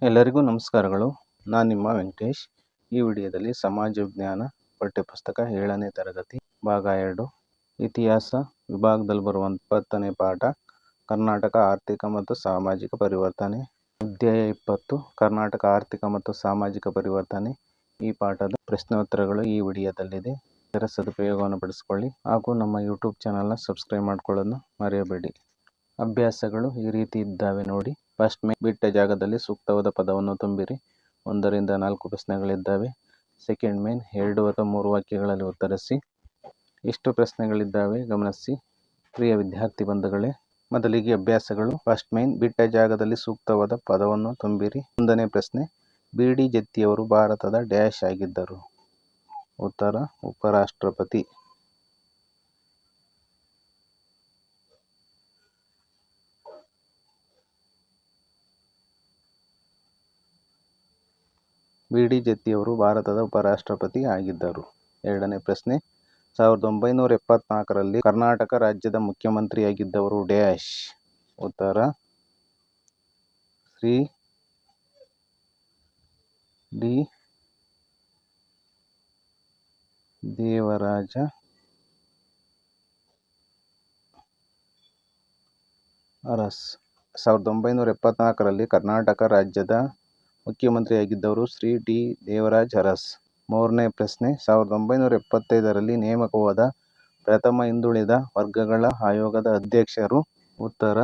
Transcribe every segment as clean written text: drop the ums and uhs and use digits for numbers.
ಎಲ್ಲರಿಗೂ ನಮಸ್ಕಾರಗಳು. ನಾನು ನಿಮ್ಮ ವೆಂಕಟೇಶ್. ಈ ವಿಡಿಯೋದಲ್ಲಿ ಸಮಾಜ ವಿಜ್ಞಾನ ಪಠ್ಯಪುಸ್ತಕ 7ನೇ ತರಗತಿ ಭಾಗ 2 ಇತಿಹಾಸ ವಿಭಾಗದಲ್ಲಿ ಬರುವ 20ನೇ ಪಾಠ ಕರ್ನಾಟಕ ಆರ್ಥಿಕ ಮತ್ತು ಸಾಮಾಜಿಕ ಪರಿವರ್ತನೆ. ಅಧ್ಯಾಯ 20 ಕರ್ನಾಟಕ ಆರ್ಥಿಕ ಮತ್ತು ಸಾಮಾಜಿಕ ಪರಿವರ್ತನೆ. ಈ ಪಾಠದ ಪ್ರಶ್ನೋತ್ತರಗಳು ಈ ವಿಡಿಯೋದಲ್ಲಿದೆ. ಇದರ ಸದುಪಯೋಗವನ್ನು ಪಡಿಸಿಕೊಳ್ಳಿ ಹಾಗೂ ನಮ್ಮ ಯೂಟ್ಯೂಬ್ ಚಾನಲ್ನ ಸಬ್ಸ್ಕ್ರೈಬ್ ಮಾಡ್ಕೊಳ್ಳೋದನ್ನು ಮರೆಯಬೇಡಿ. ಅಭ್ಯಾಸಗಳು ಈ ರೀತಿ ಇದ್ದಾವೆ ನೋಡಿ. ಫಸ್ಟ್ ಮೇನ್ ಬಿಟ್ಟ ಜಾಗದಲ್ಲಿ ಸೂಕ್ತವಾದ ಪದವನ್ನು ತುಂಬಿರಿ. 1 ರಿಂದ 4 ಪ್ರಶ್ನೆಗಳಿದ್ದಾವೆ. ಸೆಕೆಂಡ್ ಮೇನ್ 2 ಅಥವಾ 3 ವಾಕ್ಯಗಳಲ್ಲಿ ಉತ್ತರಿಸಿ. ಇಷ್ಟು ಪ್ರಶ್ನೆಗಳಿದ್ದಾವೆ, ಗಮನಿಸಿ. ಪ್ರಿಯ ವಿದ್ಯಾರ್ಥಿ ಬಂಧುಗಳೇ, ಮೊದಲಿಗೆ ಅಭ್ಯಾಸಗಳು. ಫಸ್ಟ್ ಮೇನ್ ಬಿಟ್ಟ ಜಾಗದಲ್ಲಿ ಸೂಕ್ತವಾದ ಪದವನ್ನು ತುಂಬಿರಿ. 1ನೇ ಪ್ರಶ್ನೆ, ಬಿ.ಡಿ. ಜತ್ತಿಯವರು ಭಾರತದ ಡ್ಯಾಶ್ ಆಗಿದ್ದರು? ಉತ್ತರ ಉಪರಾಷ್ಟ್ರಪತಿ. ಬಿ.ಡಿ. ಜತ್ತಿಯವರು ಭಾರತದ ಉಪರಾಷ್ಟ್ರಪತಿ ಆಗಿದ್ದರು. 2ನೇ ಪ್ರಶ್ನೆ, 1974ರಲ್ಲಿ ಕರ್ನಾಟಕ ರಾಜ್ಯದ ಮುಖ್ಯಮಂತ್ರಿಯಾಗಿದ್ದವರು ಡ್ಯಾಶ್? ಉತ್ತರ ಶ್ರೀ ಡಿ. ದೇವರಾಜ ಅರಸ್. 1974ರಲ್ಲಿ ಕರ್ನಾಟಕ ರಾಜ್ಯದ ಮುಖ್ಯಮಂತ್ರಿಯಾಗಿದ್ದವರು ಶ್ರೀ ಡಿ. ದೇವರಾಜ ಅರಸ್. 3ನೇ ಪ್ರಶ್ನೆ, 1975ರಲ್ಲಿ ನೇಮಕವಾದ ಪ್ರಥಮ ಹಿಂದುಳಿದ ವರ್ಗಗಳ ಆಯೋಗದ ಅಧ್ಯಕ್ಷರು? ಉತ್ತರ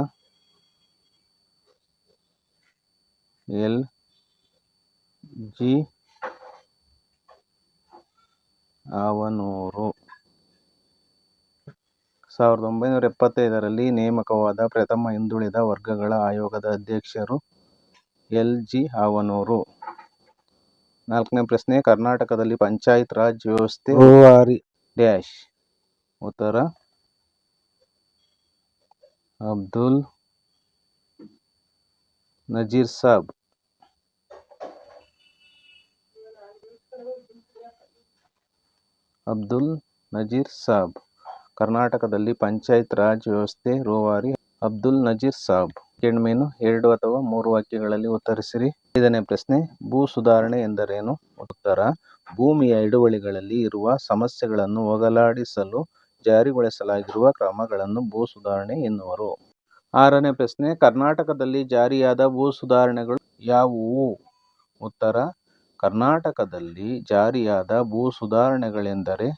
ಎಲ್. ಜಿ. ಆವನೂರು. 1975ರಲ್ಲಿ ನೇಮಕವಾದ ಪ್ರಥಮ ಹಿಂದುಳಿದ ವರ್ಗಗಳ ಆಯೋಗದ ಅಧ್ಯಕ್ಷರು ಎಲ್. ಜಿ. ಆವನೂರು. 4ನೇ ಪ್ರಶ್ನೆ, ಕರ್ನಾಟಕದಲ್ಲಿ ಪಂಚಾಯತ್ ರಾಜ್ ವ್ಯವಸ್ಥೆ ರೂವಾರಿ ಡ್ಯಾಶ್? ಉತ್ತರ ಅಬ್ದುಲ್ ನಜೀರ್ ಸಾಬ್. ಅಬ್ದುಲ್ ನಜೀರ್ ಸಾಬ್. ಕರ್ನಾಟಕದಲ್ಲಿ ಪಂಚಾಯತ್ ರಾಜ್ ವ್ಯವಸ್ಥೆ ರೂವಾರಿ ಅಬ್ದುಲ್ ನಜೀರ್ ಸಾಬ್. ಸೆಕೆಂಡ್ ಮೇನು 2 ಅಥವಾ 3 ವಾಕ್ಯಗಳಲ್ಲಿ ಉತ್ತರಿಸಿರಿ. 5ನೇ ಪ್ರಶ್ನೆ, ಭೂ ಸುಧಾರಣೆ ಎಂದರೇನು? ಉತ್ತರ ಭೂಮಿಯ ಹಿಡುವಳಿಗಳಲ್ಲಿ ಇರುವ ಸಮಸ್ಯೆಗಳನ್ನು ಹೋಗಲಾಡಿಸಲು ಜಾರಿಗೊಳಿಸಲಾಗಿರುವ ಕ್ರಮಗಳನ್ನು ಭೂ ಸುಧಾರಣೆ ಎನ್ನುವರು. 6ನೇ ಪ್ರಶ್ನೆ, ಕರ್ನಾಟಕದಲ್ಲಿ ಜಾರಿಯಾದ ಭೂ ಸುಧಾರಣೆಗಳು ಯಾವುವು? ಉತ್ತರ ಕರ್ನಾಟಕದಲ್ಲಿ ಜಾರಿಯಾದ ಭೂ ಸುಧಾರಣೆಗಳೆಂದರೆ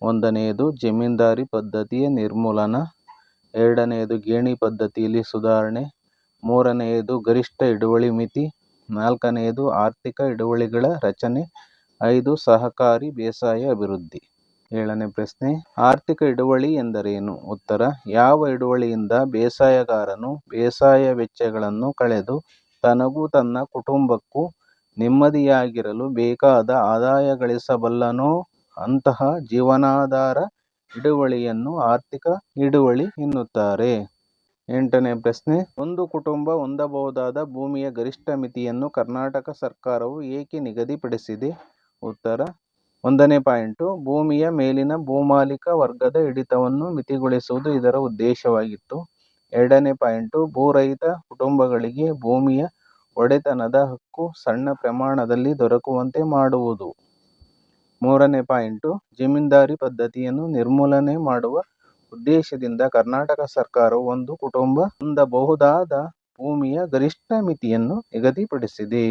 1ನೇದು ಜಮೀನ್ದಾರಿ ಪದ್ಧತಿಯ ನಿರ್ಮೂಲನ, 2ನೇದು ಗೇಣಿ ಪದ್ಧತಿಯಲ್ಲಿ ಸುಧಾರಣೆ, 3ನೇದು ಗರಿಷ್ಠ ಹಿಡುವಳಿ ಮಿತಿ, 4ನೇದು ಆರ್ಥಿಕ ಹಿಡುವಳಿಗಳ ರಚನೆ, 5 ಸಹಕಾರಿ ಬೇಸಾಯ ಅಭಿವೃದ್ಧಿ. 7ನೇ ಪ್ರಶ್ನೆ, ಆರ್ಥಿಕ ಹಿಡುವಳಿ ಎಂದರೇನು? ಉತ್ತರ ಯಾವ ಹಿಡುವಳಿಯಿಂದ ಬೇಸಾಯಗಾರನು ಬೇಸಾಯ ವೆಚ್ಚಗಳನ್ನು ಕಳೆದು ತನಗೂ ತನ್ನ ಕುಟುಂಬಕ್ಕೂ ನೆಮ್ಮದಿಯಾಗಿರಲು ಬೇಕಾದ ಆದಾಯ ಗಳಿಸಬಲ್ಲನೋ ಅಂತಹ ಜೀವನಾಧಾರ ಹಿಡುವಳಿಯನ್ನು ಆರ್ಥಿಕ ಹಿಡುವಳಿ ಎನ್ನುತ್ತಾರೆ. 8ನೇ ಪ್ರಶ್ನೆ, ಒಂದು ಕುಟುಂಬ ಹೊಂದಬಹುದಾದ ಭೂಮಿಯ ಗರಿಷ್ಠ ಮಿತಿಯನ್ನು ಕರ್ನಾಟಕ ಸರ್ಕಾರವು ಏಕೆ ನಿಗದಿಪಡಿಸಿದೆ? ಉತ್ತರ 1ನೇ ಪಾಯಿಂಟು, ಭೂಮಿಯ ಮೇಲಿನ ಭೂಮಾಲೀಕ ವರ್ಗದ ಹಿಡಿತವನ್ನು ಮಿತಿಗೊಳಿಸುವುದು ಇದರ ಉದ್ದೇಶವಾಗಿತ್ತು. 2ನೇ ಪಾಯಿಂಟು, ಭೂರಹಿತ ಕುಟುಂಬಗಳಿಗೆ ಭೂಮಿಯ ಒಡೆತನದ ಹಕ್ಕು ಸಣ್ಣ ಪ್ರಮಾಣದಲ್ಲಿ ದೊರಕುವಂತೆ ಮಾಡುವುದು. 3ನೇ ಪಾಯಿಂಟು, ಜಮೀನ್ದಾರಿ ಪದ್ಧತಿಯನ್ನು ನಿರ್ಮೂಲನೆ ಮಾಡುವ ಉದ್ದೇಶದಿಂದ ಕರ್ನಾಟಕ ಸರ್ಕಾರವು ಒಂದು ಕುಟುಂಬ ಹೊಂದಬಹುದಾದ ಭೂಮಿಯ ಗರಿಷ್ಠ ಮಿತಿಯನ್ನು ನಿಗದಿಪಡಿಸಿದೆ.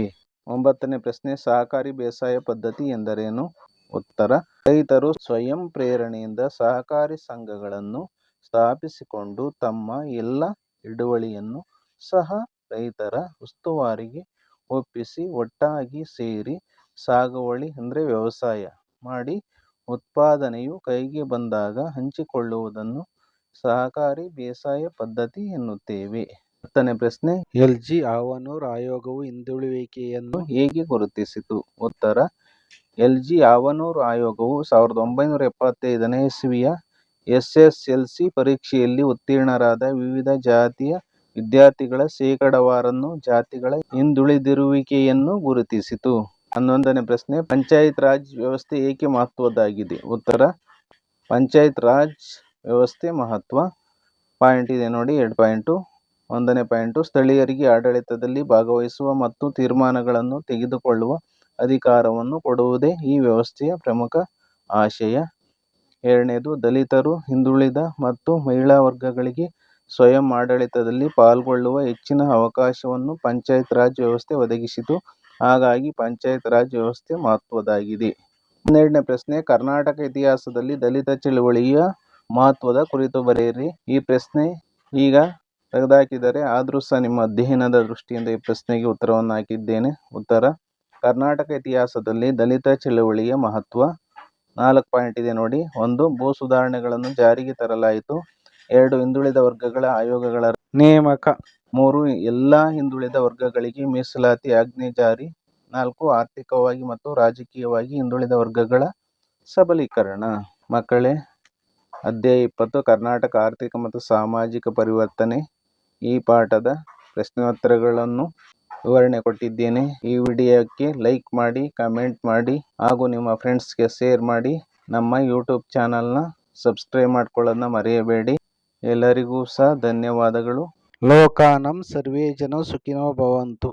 9ನೇ ಪ್ರಶ್ನೆ, ಸಹಕಾರಿ ಬೇಸಾಯ ಪದ್ಧತಿ ಎಂದರೇನು? ಉತ್ತರ ರೈತರು ಸ್ವಯಂ ಪ್ರೇರಣೆಯಿಂದ ಸಹಕಾರಿ ಸಂಘಗಳನ್ನು ಸ್ಥಾಪಿಸಿಕೊಂಡು ತಮ್ಮ ಎಲ್ಲ ಹಿಡುವಳಿಯನ್ನು ಸಹ ರೈತರ ಉಸ್ತುವಾರಿಗೆ ಒಪ್ಪಿಸಿ ಒಟ್ಟಾಗಿ ಸೇರಿ ಸಾಗುವಳಿ ವ್ಯವಸಾಯ ಮಾಡಿ ಉತ್ಪಾದನೆಯು ಕೈಗೆ ಬಂದಾಗ ಹಂಚಿಕೊಳ್ಳುವುದನ್ನು ಸಹಕಾರಿ ಬೇಸಾಯ ಪದ್ಧತಿ ಎನ್ನುತ್ತೇವೆ. 10ನೇ ಪ್ರಶ್ನೆ, ಎಲ್. ಜಿ. ಆವನೂರು ಆಯೋಗವು ಹಿಂದುಳುವಿಕೆಯನ್ನು ಹೇಗೆ ಗುರುತಿಸಿತು? ಉತ್ತರ ಎಲ್. ಜಿ. ಆವನೂರು ಆಯೋಗವು 1975ನೇ ಇಸವಿಯ SSLC ಪರೀಕ್ಷೆಯಲ್ಲಿ ಉತ್ತೀರ್ಣರಾದ ವಿವಿಧ ಜಾತಿಯ ವಿದ್ಯಾರ್ಥಿಗಳ ಶೇಕಡಾವಾರನ್ನು ಜಾತಿಗಳ ಹಿಂದುಳಿದಿರುವಿಕೆಯನ್ನು ಗುರುತಿಸಿತು. 11ನೇ ಪ್ರಶ್ನೆ, ಪಂಚಾಯತ್ ರಾಜ್ ವ್ಯವಸ್ಥೆ ಏಕೆ ಮಹತ್ವದ್ದಾಗಿದೆ? ಉತ್ತರ ಪಂಚಾಯತ್ ರಾಜ್ ವ್ಯವಸ್ಥೆ ಮಹತ್ವ ಪಾಯಿಂಟ್ ಇದೆ ನೋಡಿ, 2 ಪಾಯಿಂಟು. ಒಂದನೇ ಪಾಯಿಂಟು, ಸ್ಥಳೀಯರಿಗೆ ಆಡಳಿತದಲ್ಲಿ ಭಾಗವಹಿಸುವ ಮತ್ತು ತೀರ್ಮಾನಗಳನ್ನು ತೆಗೆದುಕೊಳ್ಳುವ ಅಧಿಕಾರವನ್ನು ಕೊಡುವುದೇ ಈ ವ್ಯವಸ್ಥೆಯ ಪ್ರಮುಖ ಆಶಯ. ಎರಡನೇದು, ದಲಿತರು, ಹಿಂದುಳಿದ ಮತ್ತು ಮಹಿಳಾ ವರ್ಗಗಳಿಗೆ ಸ್ವಯಂ ಆಡಳಿತದಲ್ಲಿ ಪಾಲ್ಗೊಳ್ಳುವ ಹೆಚ್ಚಿನ ಅವಕಾಶವನ್ನು ಪಂಚಾಯತ್ ರಾಜ್ ವ್ಯವಸ್ಥೆ ಒದಗಿಸಿತು. ಹಾಗಾಗಿ ಪಂಚಾಯತ್ ರಾಜ್ ವ್ಯವಸ್ಥೆ ಮಹತ್ವದ್ದಾಗಿದೆ. 12ನೇ ಪ್ರಶ್ನೆ, ಕರ್ನಾಟಕ ಇತಿಹಾಸದಲ್ಲಿ ದಲಿತ ಚಳವಳಿಯ ಮಹತ್ವದ ಕುರಿತು ಬರೆಯಿರಿ. ಈ ಪ್ರಶ್ನೆ ಈಗ ತೆಗೆದುಹಾಕಿದರೆ ಆದರೂ ಸಹ ನಿಮ್ಮ ಅಧ್ಯಯನದ ದೃಷ್ಟಿಯಿಂದ ಈ ಪ್ರಶ್ನೆಗೆ ಉತ್ತರವನ್ನು ಹಾಕಿದ್ದೇನೆ. ಉತ್ತರ: ಕರ್ನಾಟಕ ಇತಿಹಾಸದಲ್ಲಿ ದಲಿತ ಚಳವಳಿಯ ಮಹತ್ವ. 4 ಪಾಯಿಂಟ್ ಇದೆ ನೋಡಿ. 1. ಭೂ ಸುಧಾರಣೆಗಳನ್ನು ಜಾರಿಗೆ ತರಲಾಯಿತು. 2. ಹಿಂದುಳಿದ ವರ್ಗಗಳ ಆಯೋಗಗಳ ನೇಮಕ. 3. ಎಲ್ಲ ಹಿಂದುಳಿದ ವರ್ಗಗಳಿಗೆ ಮೀಸಲಾತಿ ಆಜ್ಞೆ ಜಾರಿ. 4. ಆರ್ಥಿಕವಾಗಿ ಮತ್ತು ರಾಜಕೀಯವಾಗಿ ಹಿಂದುಳಿದ ವರ್ಗಗಳ ಸಬಲೀಕರಣ. ಮಕ್ಕಳೇ, ಅಧ್ಯಾಯ 20 ಕರ್ನಾಟಕ ಆರ್ಥಿಕ ಮತ್ತು ಸಾಮಾಜಿಕ ಪರಿವರ್ತನೆ. ಈ ಪಾಠದ ಪ್ರಶ್ನೋತ್ತರಗಳನ್ನು ವಿವರಣೆ ಕೊಟ್ಟಿದ್ದೇನೆ. ಈ ವಿಡಿಯೋಕ್ಕೆ ಲೈಕ್ ಮಾಡಿ, ಕಮೆಂಟ್ ಮಾಡಿ ಹಾಗೂ ನಿಮ್ಮ ಫ್ರೆಂಡ್ಸ್ಗೆ ಶೇರ್ ಮಾಡಿ. ನಮ್ಮ ಯೂಟ್ಯೂಬ್ ಚಾನಲ್ನ ಸಬ್ಸ್ಕ್ರೈಬ್ ಮಾಡ್ಕೊಳ್ಳೋದನ್ನ ಮರೆಯಬೇಡಿ. ಎಲ್ಲರಿಗೂ ಸಹ ಧನ್ಯವಾದಗಳು. ಲೋಕಾನಂ ಸರ್ವೇ ಜನೋ ಸುಖಿನೋ ಭವಂತು.